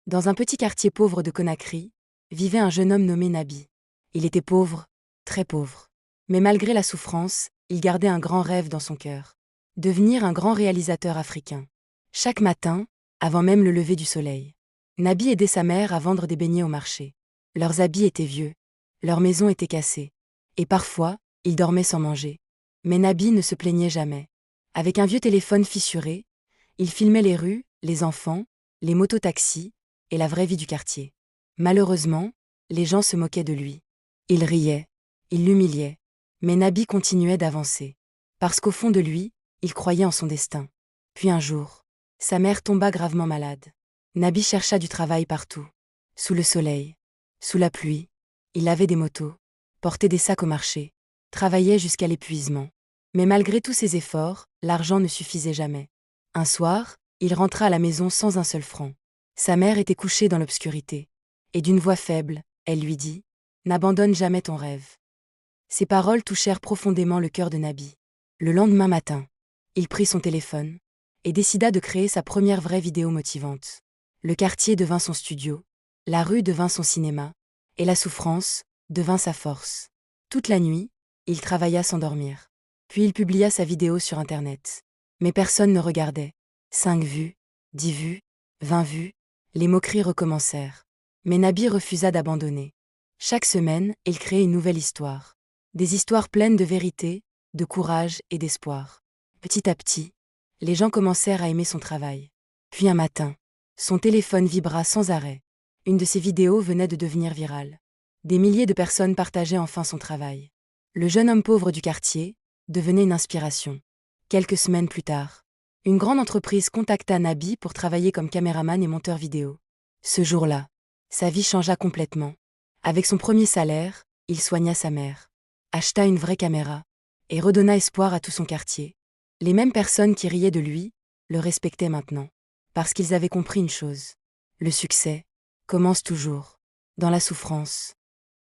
Dans un petit quartier pauvre de Conakry, vivait un jeune homme nommé Nabi. Il était pauvre, très pauvre. Mais malgré la souffrance, il gardait un grand rêve dans son cœur. Devenir un grand réalisateur africain. Chaque matin, avant même le lever du soleil, Nabi aidait sa mère à vendre des beignets au marché. Leurs habits étaient vieux, leur maison était cassée, et parfois, ils dormaient sans manger. Mais Nabi ne se plaignait jamais. Avec un vieux téléphone fissuré, il filmait les rues, les enfants, les mototaxis, et la vraie vie du quartier. Malheureusement, les gens se moquaient de lui. Ils riaient, ils l'humiliaient. Mais Nabi continuait d'avancer. Parce qu'au fond de lui, il croyait en son destin. Puis un jour, sa mère tomba gravement malade. Nabi chercha du travail partout. Sous le soleil, sous la pluie. Il avait des motos, portait des sacs au marché, travaillait jusqu'à l'épuisement. Mais malgré tous ses efforts, l'argent ne suffisait jamais. Un soir, il rentra à la maison sans un seul franc. Sa mère était couchée dans l'obscurité. Et d'une voix faible, elle lui dit « N'abandonne jamais ton rêve ». Ces paroles touchèrent profondément le cœur de Nabi. Le lendemain matin, il prit son téléphone et décida de créer sa première vraie vidéo motivante. Le quartier devint son studio, la rue devint son cinéma, et la souffrance devint sa force. Toute la nuit, il travailla sans dormir. Puis il publia sa vidéo sur Internet. Mais personne ne regardait. 5 vues, 10 vues, 20 vues, les moqueries recommencèrent. Mais Nabi refusa d'abandonner. Chaque semaine, il créait une nouvelle histoire. Des histoires pleines de vérité, de courage et d'espoir. Petit à petit, les gens commencèrent à aimer son travail. Puis un matin, son téléphone vibra sans arrêt. Une de ses vidéos venait de devenir virale. Des milliers de personnes partageaient enfin son travail. Le jeune homme pauvre du quartier devenait une inspiration. Quelques semaines plus tard, une grande entreprise contacta Nabi pour travailler comme caméraman et monteur vidéo. Ce jour-là, sa vie changea complètement. Avec son premier salaire, il soigna sa mère, acheta une vraie caméra et redonna espoir à tout son quartier. Les mêmes personnes qui riaient de lui le respectaient maintenant, parce qu'ils avaient compris une chose. Le succès commence toujours dans la souffrance.